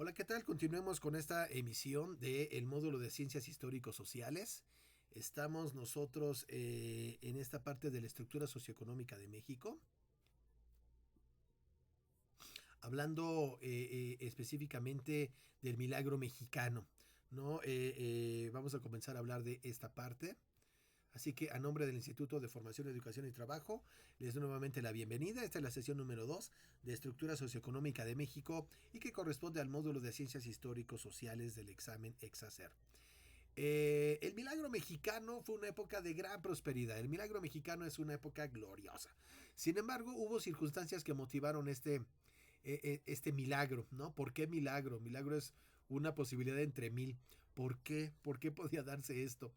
Hola, ¿qué tal? Continuemos con esta emisión del módulo de Ciencias Histórico-Sociales. Estamos nosotros en esta parte de la estructura socioeconómica de México, hablando específicamente del milagro mexicano, ¿no? Vamos a comenzar a hablar de esta parte. Así que a nombre del Instituto de Formación, Educación y Trabajo, les doy nuevamente la bienvenida. Esta es la sesión número 2 de Estructura Socioeconómica de México y que corresponde al módulo de Ciencias Histórico-Sociales del examen Exacer. El milagro mexicano fue una época de gran prosperidad. El milagro mexicano es una época gloriosa. Sin embargo, hubo circunstancias que motivaron este milagro, ¿no? ¿Por qué milagro? Milagro es una posibilidad entre mil. ¿Por qué? ¿Por qué podía darse esto?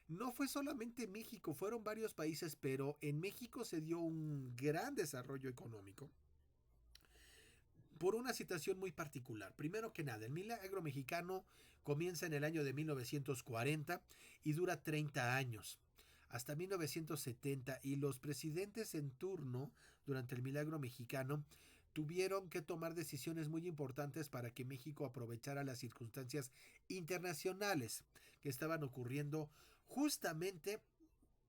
No fue solamente México, fueron varios países, pero en México se dio un gran desarrollo económico por una situación muy particular. Primero que nada, el milagro mexicano comienza en el año de 1940 y dura 30 años hasta 1970, y los presidentes en turno durante el milagro mexicano tuvieron que tomar decisiones muy importantes para que México aprovechara las circunstancias internacionales que estaban ocurriendo justamente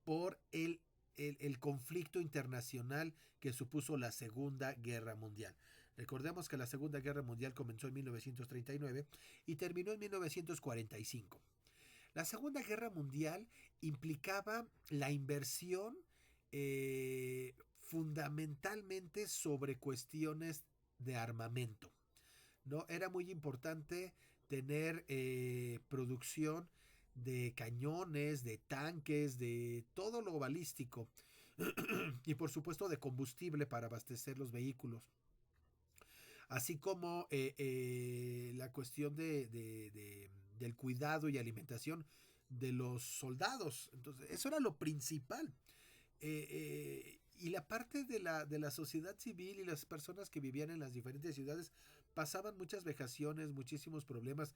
por el conflicto internacional que supuso la Segunda Guerra Mundial. Recordemos que la Segunda Guerra Mundial comenzó en 1939 y terminó en 1945. La Segunda Guerra Mundial implicaba la inversión fundamentalmente sobre cuestiones de armamento, ¿no? Era muy importante tener producción de cañones, de tanques, de todo lo balístico y por supuesto de combustible para abastecer los vehículos, así como la cuestión del cuidado y alimentación de los soldados. Entonces, eso era lo principal. Y la parte de la sociedad civil y las personas que vivían en las diferentes ciudades pasaban muchas vejaciones, muchísimos problemas.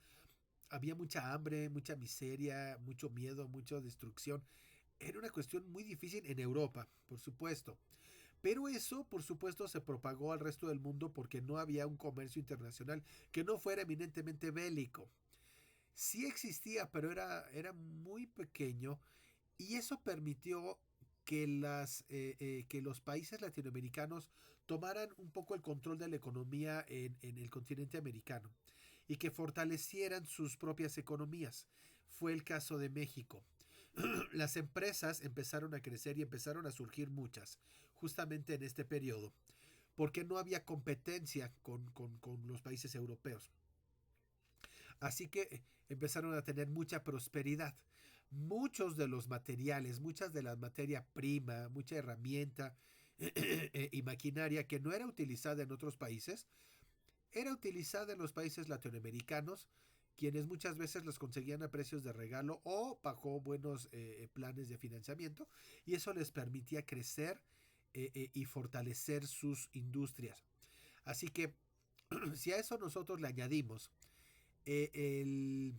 Había mucha hambre, mucha miseria, mucho miedo, mucha destrucción. Era una cuestión muy difícil en Europa, por supuesto. Pero eso, por supuesto, se propagó al resto del mundo porque no había un comercio internacional que no fuera eminentemente bélico. Sí existía, pero era muy pequeño, y eso permitió que los países latinoamericanos tomaran un poco el control de la economía en el continente americano y que fortalecieran sus propias economías. Fue el caso de México. Las empresas empezaron a crecer y empezaron a surgir muchas, justamente en este periodo, porque no había competencia con los países europeos. Así que empezaron a tener mucha prosperidad. Muchos de los materiales, muchas de la materia prima, mucha herramienta y maquinaria que no era utilizada en otros países, era utilizada en los países latinoamericanos, quienes muchas veces los conseguían a precios de regalo o bajo buenos planes de financiamiento, y eso les permitía crecer y fortalecer sus industrias. Así que si a eso nosotros le añadimos eh, el,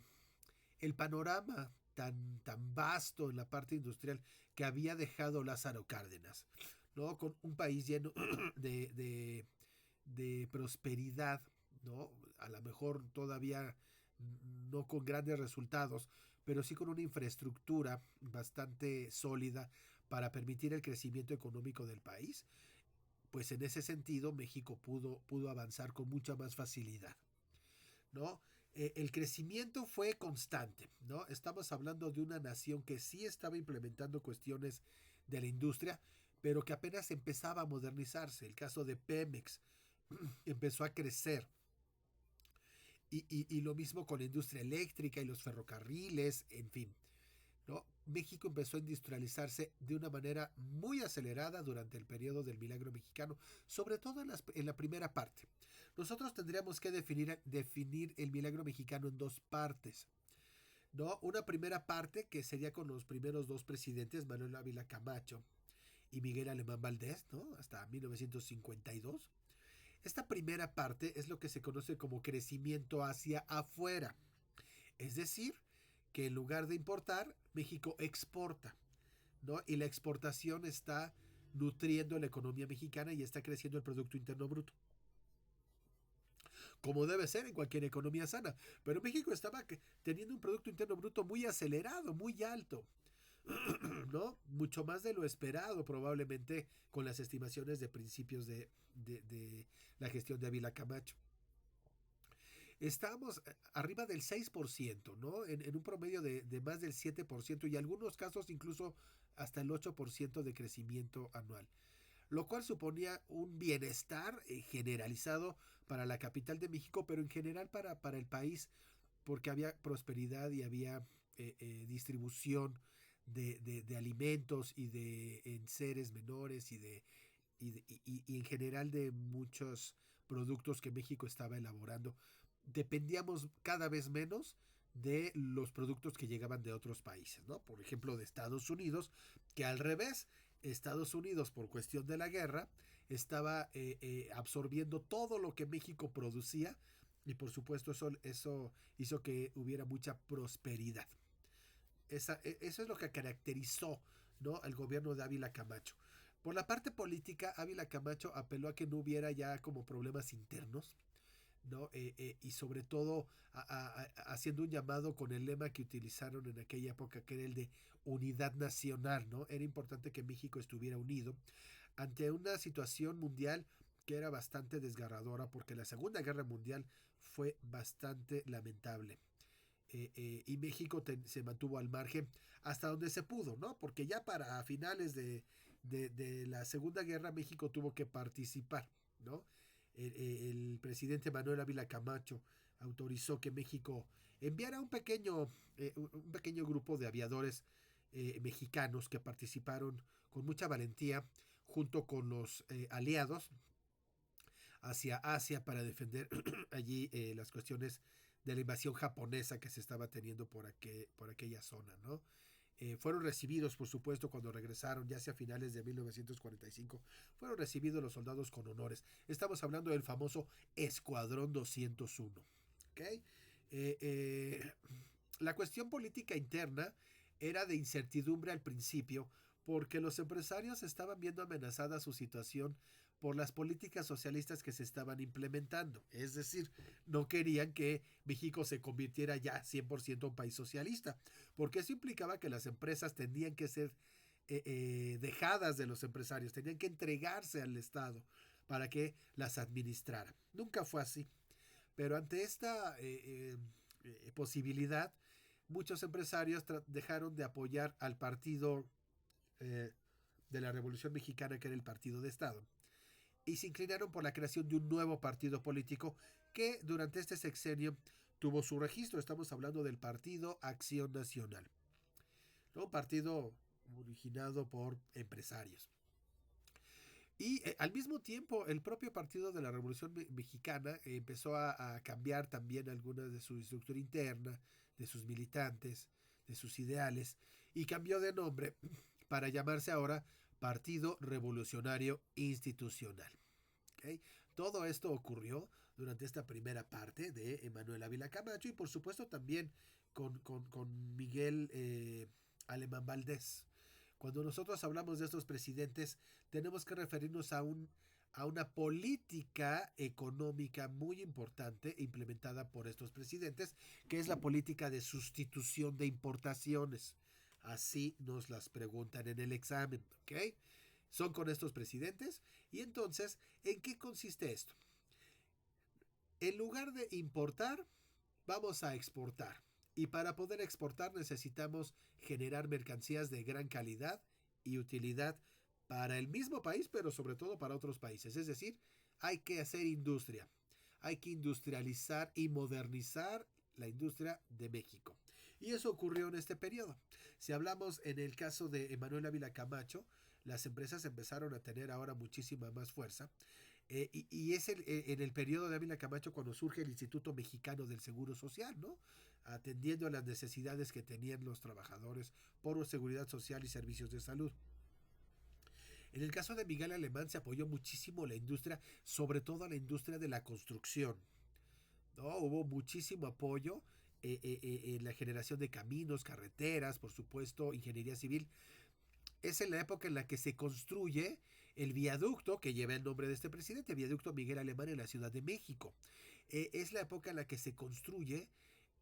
el panorama tan vasto en la parte industrial que había dejado Lázaro Cárdenas, ¿no? Con un país lleno de prosperidad, ¿no? A lo mejor todavía no con grandes resultados, pero sí con una infraestructura bastante sólida para permitir el crecimiento económico del país. Pues en ese sentido México pudo avanzar con mucha más facilidad, ¿no? El crecimiento fue constante, ¿no? Estamos hablando de una nación que sí estaba implementando cuestiones de la industria, pero que apenas empezaba a modernizarse. El caso de Pemex empezó a crecer. Y lo mismo con la industria eléctrica y los ferrocarriles, en fin, ¿no? México empezó a industrializarse de una manera muy acelerada durante el periodo del milagro mexicano, sobre todo en la primera parte. Nosotros tendríamos que definir el milagro mexicano en dos partes, ¿no? Una primera parte que sería con los primeros dos presidentes, Manuel Ávila Camacho y Miguel Alemán Valdés, ¿no? Hasta 1952. Esta primera parte es lo que se conoce como crecimiento hacia afuera. Es decir, que en lugar de importar, México exporta, ¿no? Y la exportación está nutriendo la economía mexicana y está creciendo el Producto Interno Bruto. como debe ser en cualquier economía sana. Pero México estaba teniendo un Producto Interno Bruto muy acelerado, muy alto, ¿no? Mucho más de lo esperado probablemente con las estimaciones de principios de la gestión de Ávila Camacho. Estábamos arriba del 6%, ¿no? En un promedio de más del 7% y en algunos casos incluso hasta el 8% de crecimiento anual, lo cual suponía un bienestar generalizado para la capital de México, pero en general para el país, porque había prosperidad y había distribución de alimentos y de enseres menores y en general de muchos productos que México estaba elaborando. Dependíamos cada vez menos de los productos que llegaban de otros países, ¿no? Por ejemplo, de Estados Unidos, que al revés, Estados Unidos, por cuestión de la guerra, estaba absorbiendo todo lo que México producía y por supuesto eso hizo que hubiera mucha prosperidad. Eso es lo que caracterizó, ¿no?, al gobierno de Ávila Camacho. Por la parte política, Ávila Camacho apeló a que no hubiera ya como problemas internos, ¿no? Y sobre todo haciendo un llamado con el lema que utilizaron en aquella época, que era el de unidad nacional, ¿no? Era importante que México estuviera unido ante una situación mundial que era bastante desgarradora, porque la Segunda Guerra Mundial fue bastante lamentable. Y México se mantuvo al margen hasta donde se pudo, ¿no? Porque ya para finales de la Segunda Guerra México tuvo que participar, ¿no? El presidente Manuel Ávila Camacho autorizó que México enviara un pequeño grupo de aviadores mexicanos que participaron con mucha valentía junto con los aliados hacia Asia para defender allí las cuestiones de la invasión japonesa que se estaba teniendo por aquella zona, ¿no? Fueron recibidos, por supuesto, cuando regresaron, ya hacia finales de 1945, fueron recibidos los soldados con honores. Estamos hablando del famoso Escuadrón 201. ¿Okay? La cuestión política interna era de incertidumbre al principio, porque los empresarios estaban viendo amenazada su situación por las políticas socialistas que se estaban implementando. Es decir, no querían que México se convirtiera ya 100% en un país socialista, porque eso implicaba que las empresas tenían que ser dejadas de los empresarios, tenían que entregarse al Estado para que las administrara. Nunca fue así. Pero ante esta posibilidad, muchos empresarios dejaron de apoyar al partido eh, de la Revolución Mexicana, que era el Partido de Estado, y se inclinaron por la creación de un nuevo partido político que durante este sexenio tuvo su registro. Estamos hablando del Partido Acción Nacional, ¿no? Un partido originado por empresarios. Y al mismo tiempo, el propio Partido de la Revolución Mexicana empezó a cambiar también algunas de su estructura interna, de sus militantes, de sus ideales, y cambió de nombre para llamarse ahora Partido Revolucionario Institucional. ¿Okay? Todo esto ocurrió durante esta primera parte de Manuel Ávila Camacho y por supuesto también con Miguel Alemán Valdés. Cuando nosotros hablamos de estos presidentes, tenemos que referirnos a una política económica muy importante implementada por estos presidentes, que es la política de sustitución de importaciones. Así nos las preguntan en el examen, ¿ok? Son con estos presidentes. Y entonces, ¿en qué consiste esto? En lugar de importar, vamos a exportar. Y para poder exportar necesitamos generar mercancías de gran calidad y utilidad para el mismo país, pero sobre todo para otros países. Es decir, hay que hacer industria. Hay que industrializar y modernizar la industria de México. Y eso ocurrió en este periodo. Si hablamos en el caso de Manuel Ávila Camacho, las empresas empezaron a tener ahora muchísima más fuerza. Y es en el periodo de Ávila Camacho cuando surge el Instituto Mexicano del Seguro Social, ¿no? Atendiendo a las necesidades que tenían los trabajadores por seguridad social y servicios de salud. En el caso de Miguel Alemán se apoyó muchísimo la industria, sobre todo la industria de la construcción, ¿no? Hubo muchísimo apoyo en la generación de caminos, carreteras, por supuesto, ingeniería civil. Es en la época en la que se construye el viaducto que lleva el nombre de este presidente, el viaducto Miguel Alemán en la Ciudad de México. Es la época en la que se construye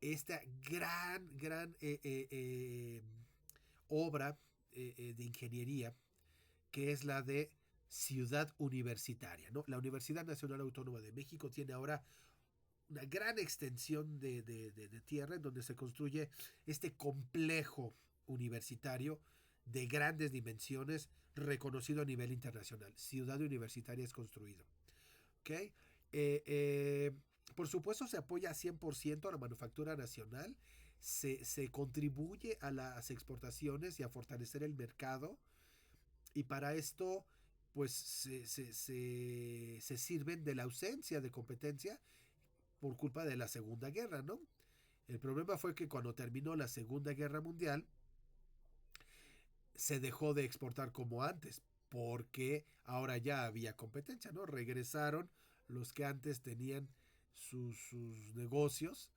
esta gran obra de ingeniería, que es la de Ciudad Universitaria, ¿no? La Universidad Nacional Autónoma de México tiene ahora una gran extensión de tierra en donde se construye este complejo universitario de grandes dimensiones, reconocido a nivel internacional. Ciudad Universitaria es construido. ¿Ok? Eh, por supuesto, se apoya 100% a la manufactura nacional, se contribuye a las exportaciones y a fortalecer el mercado, y para esto pues se sirven de la ausencia de competencia por culpa de la Segunda Guerra, ¿no? El problema fue que cuando terminó la Segunda Guerra Mundial se dejó de exportar como antes, porque ahora ya había competencia, ¿no? Regresaron los que antes tenían sus negocios,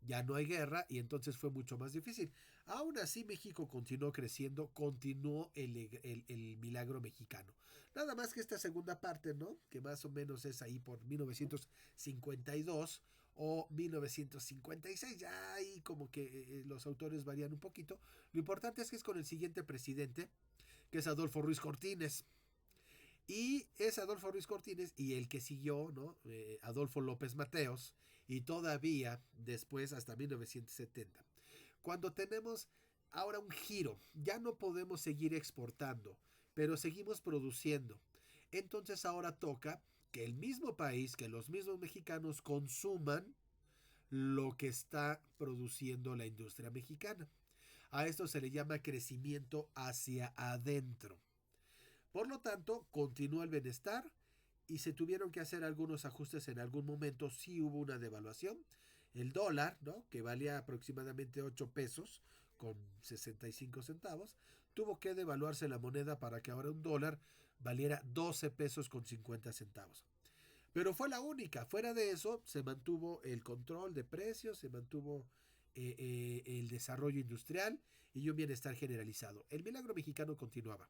ya no hay guerra y entonces fue mucho más difícil. Aún así México continuó creciendo, continuó el milagro mexicano. Nada más que esta segunda parte, ¿no? Que más o menos es ahí por 1952 o 1956, ya ahí como que los autores varían un poquito. Lo importante es que es con el siguiente presidente, que es Adolfo Ruiz Cortines. Y es Adolfo Ruiz Cortines y el que siguió, ¿no? Adolfo López Mateos, y todavía después hasta 1970. Cuando tenemos ahora un giro, ya no podemos seguir exportando, pero seguimos produciendo. Entonces ahora toca que el mismo país, que los mismos mexicanos consuman lo que está produciendo la industria mexicana. A esto se le llama crecimiento hacia adentro. Por lo tanto, continuó el bienestar y se tuvieron que hacer algunos ajustes en algún momento. Sí hubo una devaluación. El dólar, ¿no? Que valía aproximadamente 8 pesos con 65 centavos, tuvo que devaluarse la moneda para que ahora un dólar valiera 12 pesos con 50 centavos. Pero fue la única. Fuera de eso, se mantuvo el control de precios, se mantuvo el desarrollo industrial y un bienestar generalizado. El milagro mexicano continuaba.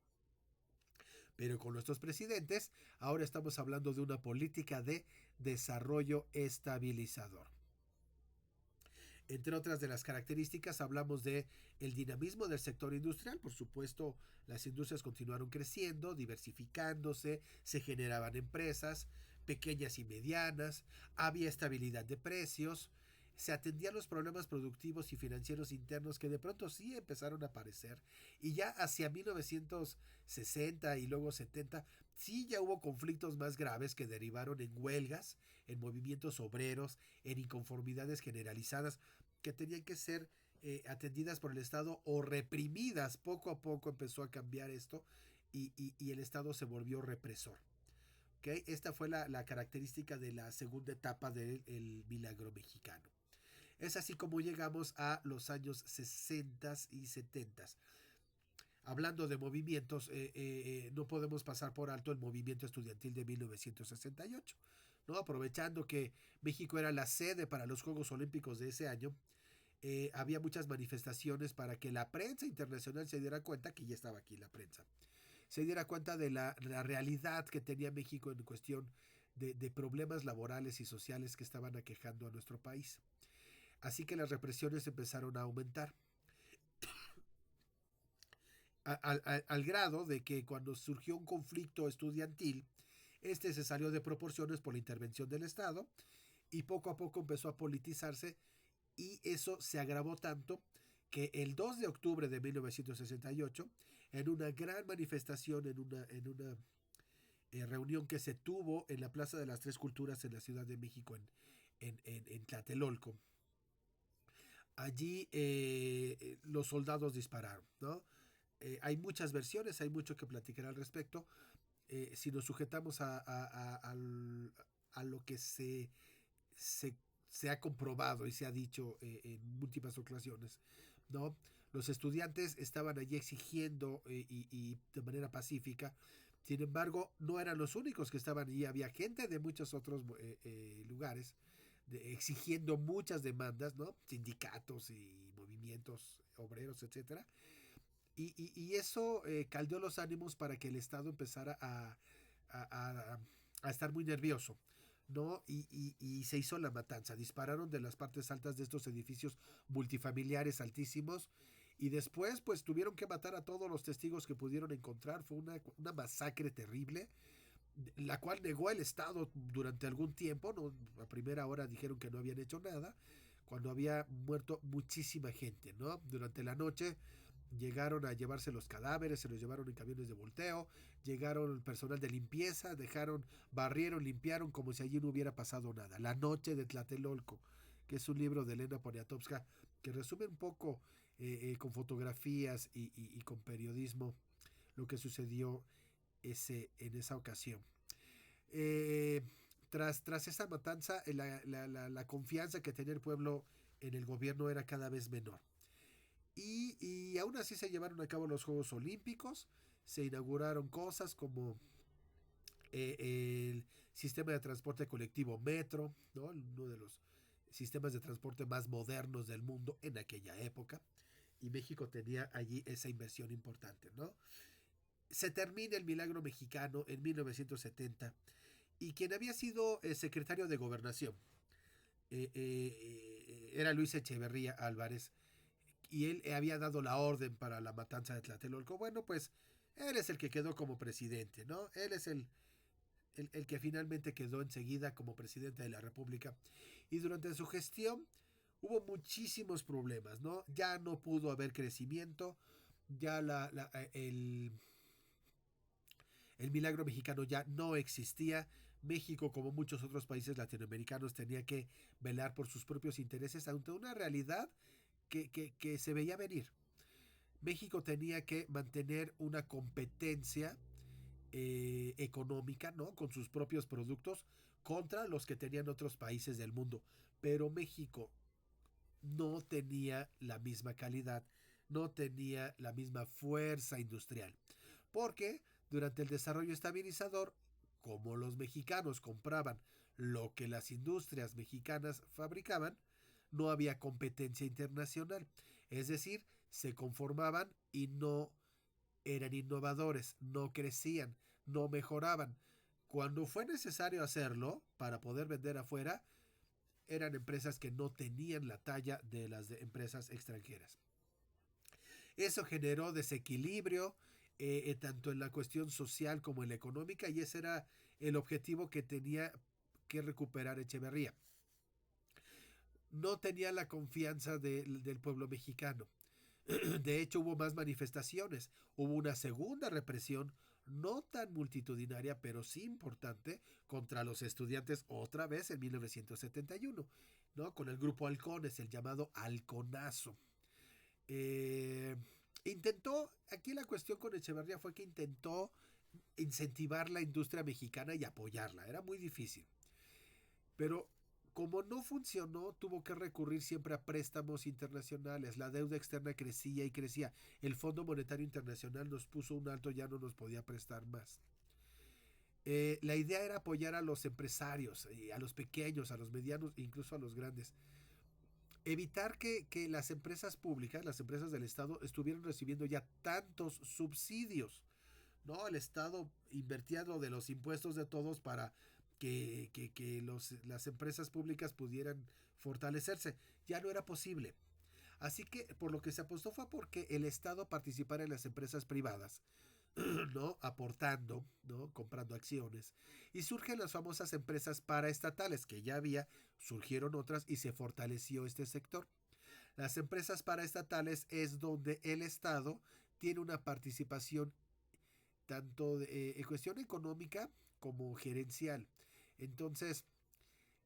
Pero con nuestros presidentes, ahora estamos hablando de una política de desarrollo estabilizador. Entre otras de las características, hablamos de el dinamismo del sector industrial. Por supuesto, las industrias continuaron creciendo, diversificándose, se generaban empresas pequeñas y medianas, había estabilidad de precios, se atendían los problemas productivos y financieros internos que de pronto sí empezaron a aparecer, y ya hacia 1960 y luego 70 sí ya hubo conflictos más graves que derivaron en huelgas, en movimientos obreros, en inconformidades generalizadas que tenían que ser atendidas por el Estado o reprimidas. Poco a poco empezó a cambiar esto y el Estado se volvió represor. ¿Okay? Esta fue la característica de la segunda etapa del milagro mexicano. Es así como llegamos a los años 60 y 70. Hablando de movimientos, no podemos pasar por alto el movimiento estudiantil de 1968. ¿No? Aprovechando que México era la sede para los Juegos Olímpicos de ese año, había muchas manifestaciones para que la prensa internacional se diera cuenta, que ya estaba aquí la prensa, se diera cuenta de la realidad que tenía México en cuestión de problemas laborales y sociales que estaban aquejando a nuestro país. Así que las represiones empezaron a aumentar. Al grado de que cuando surgió un conflicto estudiantil, este se salió de proporciones por la intervención del Estado y poco a poco empezó a politizarse, y eso se agravó tanto que el 2 de octubre de 1968, en una gran manifestación, en una reunión que se tuvo en la Plaza de las Tres Culturas en la Ciudad de México, en Tlatelolco, allí los soldados dispararon, ¿no? Hay muchas versiones, hay mucho que platicar al respecto. Si nos sujetamos a lo que se ha comprobado y se ha dicho en múltiples ocasiones, ¿no? Los estudiantes estaban allí exigiendo y de manera pacífica. Sin embargo, no eran los únicos que estaban allí. Había gente de muchos otros lugares exigiendo muchas demandas, ¿no? Sindicatos y movimientos obreros, etcétera. Y eso caldeó los ánimos para que el Estado empezara a estar muy nervioso, ¿no? Y se hizo la matanza. Dispararon de las partes altas de estos edificios multifamiliares altísimos y después pues tuvieron que matar a todos los testigos que pudieron encontrar. Fue una masacre terrible, la cual negó el Estado durante algún tiempo, ¿no? A primera hora dijeron que no habían hecho nada, cuando había muerto muchísima gente, ¿no? Durante la noche llegaron a llevarse los cadáveres, se los llevaron en camiones de volteo, llegaron el personal de limpieza, barrieron, limpiaron como si allí no hubiera pasado nada. La noche de Tlatelolco, que es un libro de Elena Poniatowska que resume un poco con fotografías y con periodismo lo que sucedió en esa ocasión. Eh, tras esa matanza, la confianza que tenía el pueblo en el gobierno era cada vez menor. Y aún así se llevaron a cabo los Juegos Olímpicos, se inauguraron cosas como el sistema de transporte colectivo Metro, ¿no? Uno de los sistemas de transporte más modernos del mundo en aquella época. Y México tenía allí esa inversión importante, ¿no? Se termina el milagro mexicano en 1970 y quien había sido secretario de Gobernación era Luis Echeverría Álvarez, y él había dado la orden para la matanza de Tlatelolco. Bueno, pues él es el que quedó como presidente, ¿no? Él es el que finalmente quedó enseguida como presidente de la República. Y durante su gestión hubo muchísimos problemas, ¿no? Ya no pudo haber crecimiento, ya el milagro mexicano ya no existía. México, como muchos otros países latinoamericanos, tenía que velar por sus propios intereses ante una realidad que se veía venir. México tenía que mantener una competencia económica, ¿no? Con sus propios productos contra los que tenían otros países del mundo. Pero México no tenía la misma calidad, no tenía la misma fuerza industrial. Porque durante el desarrollo estabilizador, como los mexicanos compraban lo que las industrias mexicanas fabricaban, no había competencia internacional. Es decir, se conformaban y no eran innovadores, no crecían, no mejoraban. Cuando fue necesario hacerlo para poder vender afuera, eran empresas que no tenían la talla de las de empresas extranjeras. Eso generó desequilibrio tanto en la cuestión social como en la económica, y ese era el objetivo que tenía que recuperar Echeverría. No tenía la confianza del pueblo mexicano. De hecho, hubo más manifestaciones, hubo una segunda represión, no tan multitudinaria, pero sí importante, contra los estudiantes otra vez en 1971, ¿no? Con el grupo Halcones, el llamado Halconazo. Eh, aquí la cuestión con Echeverría fue que intentó incentivar la industria mexicana y apoyarla, era muy difícil. Pero como no funcionó, tuvo que recurrir siempre a préstamos internacionales. La deuda externa crecía y crecía. El Fondo Monetario Internacional nos puso un alto, ya no nos podía prestar más. La idea era apoyar a los empresarios, a los pequeños, a los medianos, incluso a los grandes. Evitar que las empresas públicas, las empresas del Estado, estuvieran recibiendo ya tantos subsidios. ¿No? El Estado invertía lo de los impuestos de todos para que las empresas públicas pudieran fortalecerse. Ya no era posible. Así que por lo que se apostó fue porque el Estado participara en las empresas privadas, ¿no? Aportando, ¿no? Comprando acciones. Y surgen las famosas empresas paraestatales, que ya había, surgieron otras y se fortaleció este sector. Las empresas paraestatales es donde el Estado tiene una participación tanto en cuestión económica como gerencial. Entonces,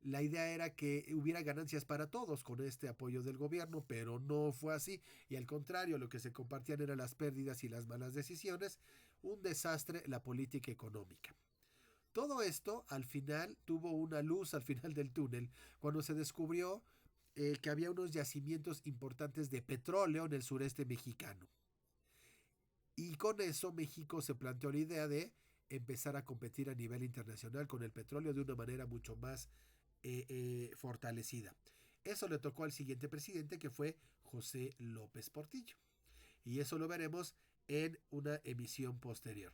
la idea era que hubiera ganancias para todos con este apoyo del gobierno, pero no fue así. Y al contrario, lo que se compartían eran las pérdidas y las malas decisiones. Un desastre la política económica. Todo esto al final tuvo una luz al final del túnel cuando se descubrió que había unos yacimientos importantes de petróleo en el sureste mexicano. Y con eso México se planteó la idea de empezar a competir a nivel internacional con el petróleo de una manera mucho más fortalecida. Eso le tocó al siguiente presidente, que fue José López Portillo. Y eso lo veremos en una emisión posterior.